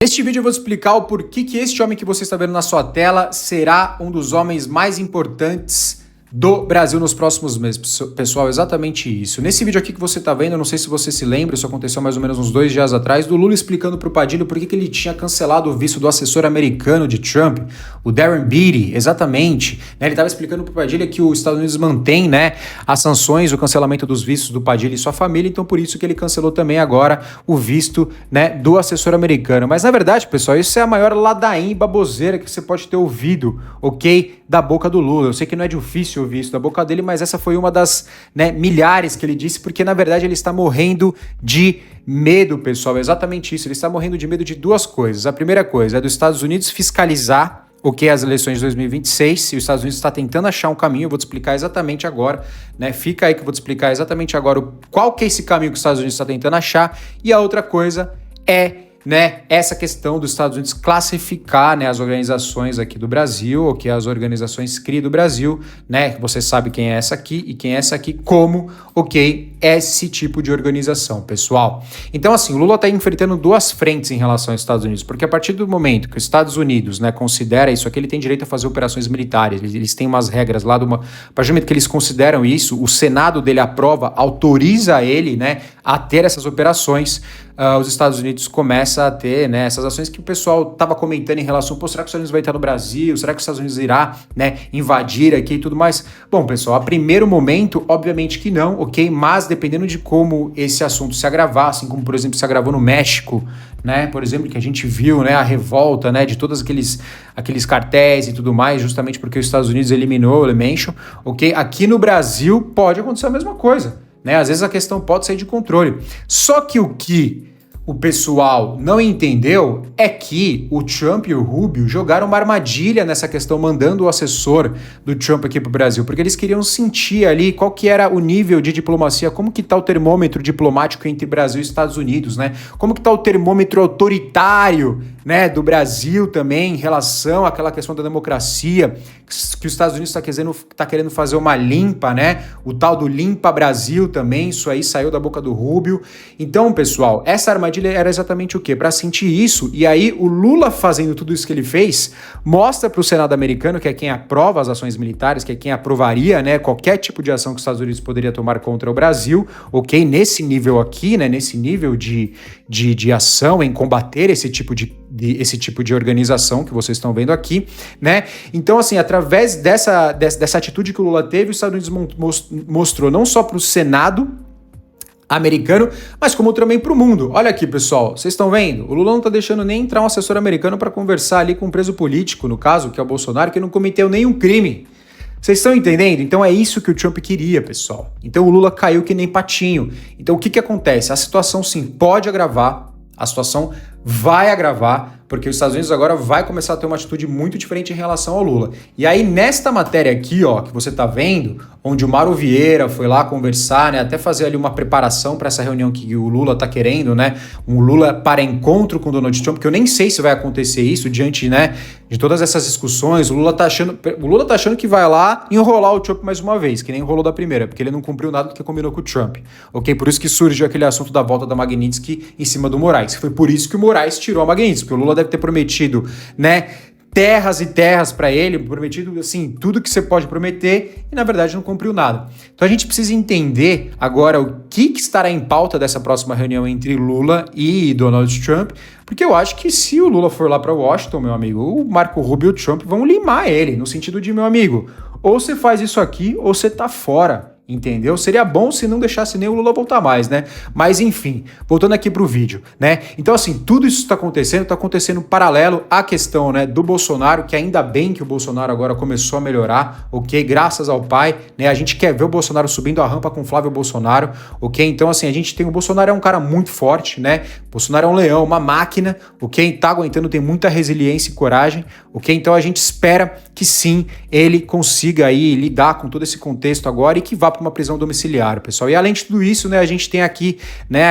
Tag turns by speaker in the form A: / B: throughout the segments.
A: Neste vídeo eu vou explicar o porquê que este homem que você está vendo na sua tela será um dos homens mais importantes do Brasil nos próximos meses. Pessoal, exatamente isso. Nesse vídeo aqui que você está vendo, eu não sei se você se lembra, isso aconteceu mais ou menos uns 2 dias atrás, do Lula explicando para o Padilha por que ele tinha cancelado o visto do assessor americano de Trump, o Darren Beattie, exatamente. Ele estava explicando para o Padilha que os Estados Unidos mantém as sanções, o cancelamento dos vistos do Padilha e sua família, então por isso que ele cancelou também agora o visto do assessor americano. Mas na verdade, pessoal, isso é a maior ladainha e baboseira que você pode ter ouvido, ok? Da boca do Lula. Eu sei que não é difícil ouvir isso da boca dele, mas essa foi uma das milhares que ele disse, porque na verdade ele está morrendo de medo, pessoal. É exatamente isso. Ele está morrendo de medo de 2 coisas. A primeira coisa é dos Estados Unidos fiscalizar as eleições de 2026, e os Estados Unidos está tentando achar um caminho, eu vou te explicar exatamente agora, Fica aí que eu vou te explicar exatamente agora qual que é esse caminho que os Estados Unidos está tentando achar, e a outra coisa é essa questão dos Estados Unidos classificar as organizações aqui do Brasil, as organizações CRI do Brasil, você sabe quem é essa aqui e quem é essa aqui, como, esse tipo de organização, pessoal. Então, assim, o Lula está enfrentando 2 frentes em relação aos Estados Unidos, porque a partir do momento que os Estados Unidos considera isso aqui, ele tem direito a fazer operações militares, eles têm umas regras lá, a partir do momento que eles consideram isso, o Senado dele aprova, autoriza ele a ter essas operações. Os Estados Unidos começam a ter essas ações que o pessoal estava comentando em relação, será que os Estados Unidos vai estar no Brasil? Será que os Estados Unidos irá invadir aqui e tudo mais? Bom, pessoal, a primeiro momento, obviamente que não, mas dependendo de como esse assunto se agravar, assim como, por exemplo, se agravou no México, por exemplo, que a gente viu a revolta de todos aqueles cartéis e tudo mais, justamente porque os Estados Unidos eliminou o Elemention, aqui no Brasil pode acontecer a mesma coisa. Às vezes a questão pode sair de controle. Só que o que o pessoal não entendeu é que o Trump e o Rubio jogaram uma armadilha nessa questão, mandando o assessor do Trump aqui pro Brasil, porque eles queriam sentir ali qual que era o nível de diplomacia, como que tá o termômetro diplomático entre Brasil e Estados Unidos, como que tá o termômetro autoritário, do Brasil também, em relação àquela questão da democracia, que os Estados Unidos tá querendo fazer uma limpa, o tal do Limpa Brasil também, isso aí saiu da boca do Rubio. Então, pessoal, essa armadilha era exatamente o quê? Para sentir isso, e aí o Lula fazendo tudo isso que ele fez, mostra para o Senado americano, que é quem aprova as ações militares, que é quem aprovaria qualquer tipo de ação que os Estados Unidos poderia tomar contra o Brasil, nesse nível aqui, nesse nível de ação em combater esse tipo de organização que vocês estão vendo aqui, Então, assim, através dessa atitude que o Lula teve, os Estados Unidos mostrou não só para o Senado americano, mas como também para o mundo. Olha aqui, pessoal, vocês estão vendo? O Lula não está deixando nem entrar um assessor americano para conversar ali com um preso político, no caso, que é o Bolsonaro, que não cometeu nenhum crime. Vocês estão entendendo? Então é isso que o Trump queria, pessoal. Então o Lula caiu que nem patinho. Então o que acontece? A situação sim pode agravar, a situação vai agravar, porque os Estados Unidos agora vai começar a ter uma atitude muito diferente em relação ao Lula. E aí, nesta matéria aqui, que você tá vendo, onde o Mauro Vieira foi lá conversar, até fazer ali uma preparação para essa reunião que o Lula tá querendo, um Lula para encontro com o Donald Trump, que eu nem sei se vai acontecer isso diante, de todas essas discussões. O Lula tá achando que vai lá enrolar o Trump mais uma vez, que nem enrolou da primeira, porque ele não cumpriu nada do que combinou com o Trump, Por isso que surgiu aquele assunto da volta da Magnitsky em cima do Moraes. Foi por isso que o Moraes tirou a Magnitsky, porque o Lula deve ter prometido, terras e terras para ele, prometido, assim, tudo que você pode prometer, e na verdade não cumpriu nada. Então a gente precisa entender agora o que estará em pauta dessa próxima reunião entre Lula e Donald Trump, porque eu acho que se o Lula for lá para Washington, meu amigo, o Marco Rubio e o Trump vão limar ele, no sentido de, meu amigo, ou você faz isso aqui ou você tá fora. Entendeu? Seria bom se não deixasse nem o Lula voltar mais, Mas enfim, voltando aqui pro vídeo, Então assim, tudo isso tá acontecendo paralelo à questão, do Bolsonaro, que ainda bem que o Bolsonaro agora começou a melhorar, graças ao pai, A gente quer ver o Bolsonaro subindo a rampa com o Flávio Bolsonaro, Então assim, a gente tem o Bolsonaro é um cara muito forte, O Bolsonaro é um leão, uma máquina, Tá aguentando, tem muita resiliência e coragem, Então a gente espera que sim, ele consiga aí lidar com todo esse contexto agora e que vá para uma prisão domiciliar, pessoal. E além de tudo isso, a gente tem aqui,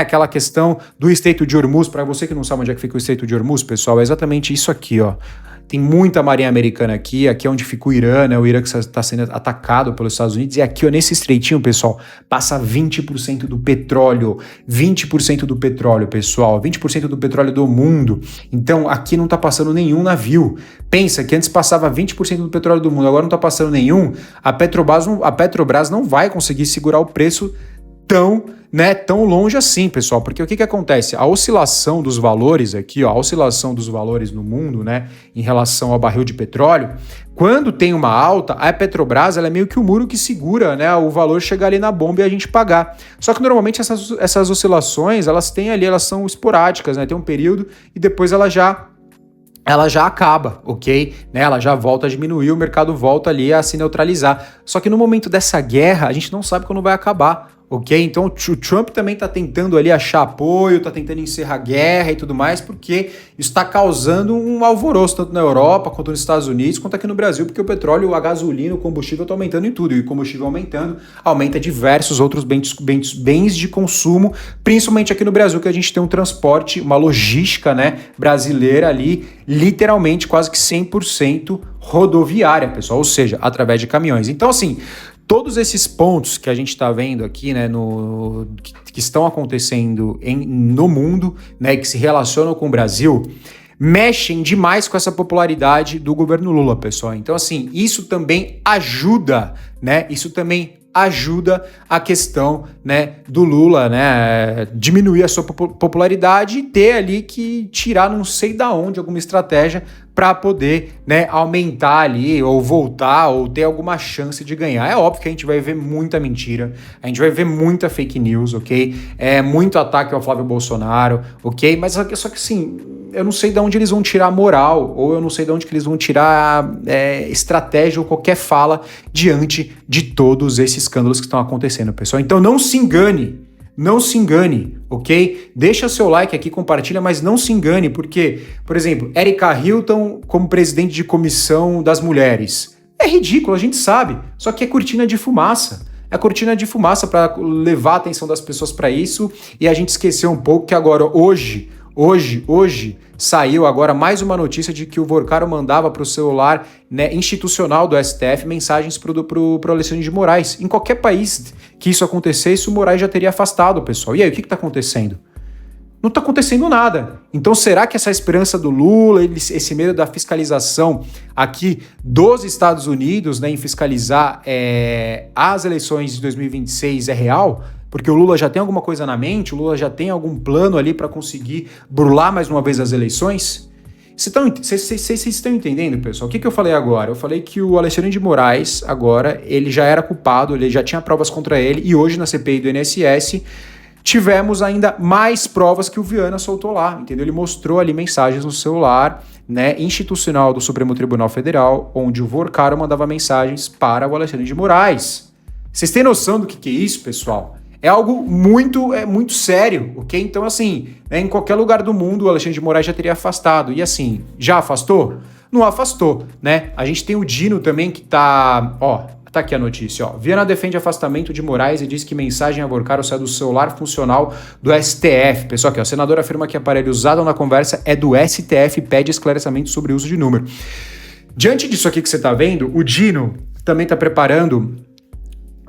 A: aquela questão do Estreito de Hormuz. Para você que não sabe onde é que fica o Estreito de Hormuz, pessoal, é exatamente isso aqui, tem muita marinha americana aqui é onde fica o Irã, né? O Irã que está sendo atacado pelos Estados Unidos, e aqui, ó, nesse estreitinho, pessoal, passa 20% do petróleo, 20% do petróleo, pessoal, 20% do petróleo do mundo. Então, aqui não tá passando nenhum navio. Pensa que antes passava 20% do petróleo do mundo, agora não tá passando nenhum. A Petrobras não vai conseguir segurar o preço tão longe assim, pessoal, porque o que acontece? A oscilação dos valores aqui, ó, a oscilação dos valores no mundo, né, em relação ao barril de petróleo, quando tem uma alta, a Petrobras, ela é meio que o muro que segura, né, o valor chegar ali na bomba e a gente pagar. Só que normalmente essas oscilações, elas são esporádicas, né, tem um período e depois ela já acaba, ok? Né? Ela já volta a diminuir, o mercado volta ali a se neutralizar. Só que no momento dessa guerra, a gente não sabe quando vai acabar, ok? Então o Trump também está tentando ali achar apoio, está tentando encerrar a guerra e tudo mais, porque isso está causando um alvoroço, tanto na Europa, quanto nos Estados Unidos, quanto aqui no Brasil, porque o petróleo, a gasolina, o combustível está aumentando em tudo, e o combustível aumentando, aumenta diversos outros bens de consumo, principalmente aqui no Brasil, que a gente tem um transporte, uma logística, né, brasileira ali, literalmente quase que 100% rodoviária, pessoal, ou seja, através de caminhões. Então, assim, todos esses pontos que a gente está vendo aqui, né, que estão acontecendo no mundo, né, que se relacionam com o Brasil, mexem demais com essa popularidade do governo Lula, pessoal. Então, assim, isso também ajuda, né? Isso também ajuda a questão, né, do Lula, né, diminuir a sua popularidade e ter ali que tirar não sei da onde alguma estratégia para poder, né, aumentar ali ou voltar ou ter alguma chance de ganhar. É óbvio que a gente vai ver muita mentira, a gente vai ver muita fake news, ok? Muito ataque ao Flávio Bolsonaro, ok? Mas só que assim, eu não sei de onde eles vão tirar a moral, ou eu não sei de onde que eles vão tirar estratégia ou qualquer fala diante de todos esses escândalos que estão acontecendo, pessoal. Então não se engane, ok? Deixa seu like aqui, compartilha, mas não se engane, porque, por exemplo, Erika Hilton como presidente de comissão das mulheres. É ridículo, a gente sabe, só que é cortina de fumaça. É cortina de fumaça para levar a atenção das pessoas para isso, e a gente esqueceu um pouco que agora, hoje, saiu agora mais uma notícia de que o Vorcaro mandava para o celular, né, institucional do STF mensagens para o Alexandre de Moraes. Em qualquer país que isso acontecesse, o Moraes já teria afastado, pessoal. E aí, o que está acontecendo? Não está acontecendo nada. Então, será que essa esperança do Lula, esse medo da fiscalização aqui dos Estados Unidos, né, em fiscalizar as eleições de 2026 é real? Porque o Lula já tem alguma coisa na mente, o Lula já tem algum plano ali para conseguir burlar mais uma vez as eleições? Vocês estão entendendo, pessoal? O que eu falei agora? Eu falei que o Alexandre de Moraes, agora, ele já era culpado, ele já tinha provas contra ele, e hoje na CPI do INSS tivemos ainda mais provas que o Viana soltou lá, entendeu? Ele mostrou ali mensagens no celular, né, institucional do Supremo Tribunal Federal, onde o Vorcaro mandava mensagens para o Alexandre de Moraes. Vocês têm noção do que é isso, pessoal? É algo muito sério, ok? Então, assim, né, em qualquer lugar do mundo, o Alexandre de Moraes já teria afastado. E assim, já afastou? Não afastou, né? A gente tem o Dino também que tá... Ó, tá aqui a notícia, ó. Viana defende afastamento de Moraes e diz que mensagem a Vorcaro sai do celular funcional do STF. Pessoal, aqui, ó, o senador afirma que aparelho usado na conversa é do STF e pede esclarecimento sobre o uso de número. Diante disso aqui que você tá vendo, o Dino também tá preparando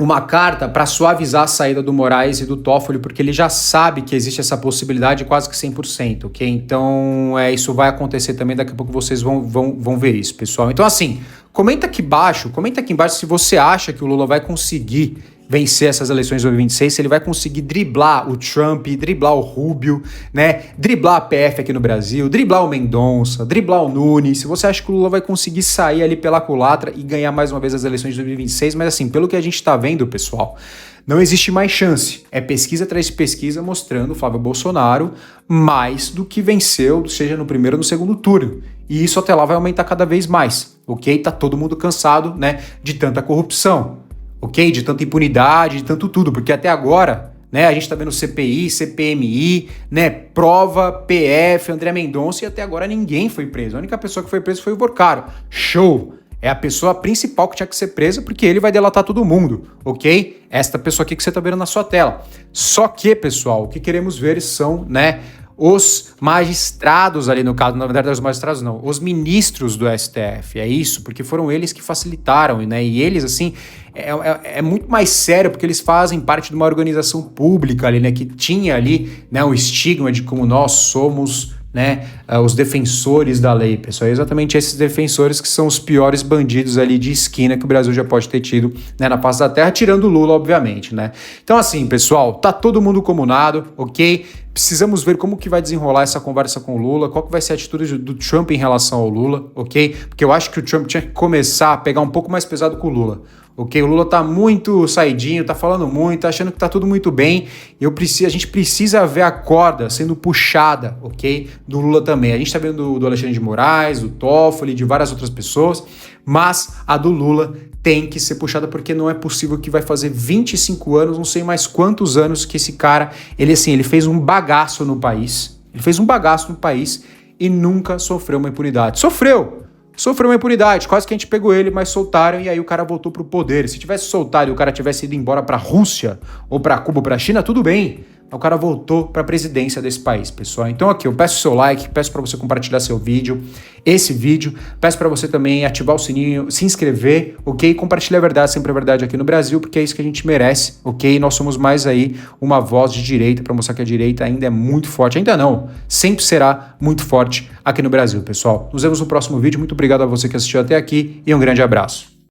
A: uma carta para suavizar a saída do Moraes e do Toffoli, porque ele já sabe que existe essa possibilidade quase que 100%, ok? Então, isso vai acontecer também, daqui a pouco vocês vão ver isso, pessoal. Então, assim, comenta aqui embaixo se você acha que o Lula vai conseguir vencer essas eleições de 2026, se ele vai conseguir driblar o Trump, driblar o Rubio, né? Driblar a PF aqui no Brasil, driblar o Mendonça, driblar o Nunes. Se você acha que o Lula vai conseguir sair ali pela culatra e ganhar mais uma vez as eleições de 2026, mas assim, pelo que a gente tá vendo, pessoal, não existe mais chance. É pesquisa atrás de pesquisa mostrando o Flávio Bolsonaro mais do que venceu, seja no primeiro ou no segundo turno. E isso até lá vai aumentar cada vez mais, ok? Tá todo mundo cansado, né, de tanta corrupção. Ok? De tanta impunidade, de tanto tudo, porque até agora, né, a gente tá vendo CPI, CPMI, né, prova, PF, André Mendonça, e até agora ninguém foi preso. A única pessoa que foi presa foi o Vorcaro. Show! É a pessoa principal que tinha que ser presa, porque ele vai delatar todo mundo, ok? Esta pessoa aqui que você tá vendo na sua tela. Só que, pessoal, o que queremos ver são, né, os magistrados ali no caso, na verdade os magistrados não, os ministros do STF, é isso, porque foram eles que facilitaram, né, e eles, assim, é muito mais sério, porque eles fazem parte de uma organização pública ali, né, que tinha ali, né, um estigma de como nós somos, né, os defensores da lei, pessoal, é exatamente esses defensores que são os piores bandidos ali de esquina que o Brasil já pode ter tido, né, na face da terra, tirando o Lula, obviamente, né. Então, assim, pessoal, tá todo mundo comunado, ok? Precisamos ver como que vai desenrolar essa conversa com o Lula, qual que vai ser a atitude do Trump em relação ao Lula, ok? Porque eu acho que o Trump tinha que começar a pegar um pouco mais pesado com o Lula, ok? O Lula tá muito saidinho, tá falando muito, tá achando que tá tudo muito bem, a gente precisa ver a corda sendo puxada, ok? Do Lula também. A gente tá vendo do Alexandre de Moraes, do Toffoli, de várias outras pessoas, mas a do Lula tem que ser puxada porque não é possível que vai fazer 25 anos, não sei mais quantos anos que esse cara, ele fez um bagaço no país, e nunca sofreu uma impunidade. Sofreu uma impunidade, quase que a gente pegou ele, mas soltaram e aí o cara voltou pro poder. Se tivesse soltado e o cara tivesse ido embora pra Rússia, ou pra Cuba, ou pra China, tudo bem. O cara voltou para a presidência desse país, pessoal. Então aqui, eu peço seu like, peço para você compartilhar esse vídeo, peço para você também ativar o sininho, se inscrever, ok? Compartilhar a verdade, sempre a verdade aqui no Brasil, porque é isso que a gente merece, ok? Nós somos mais aí uma voz de direita para mostrar que a direita ainda é muito forte, ainda não, sempre será muito forte aqui no Brasil, pessoal. Nos vemos no próximo vídeo, muito obrigado a você que assistiu até aqui e um grande abraço.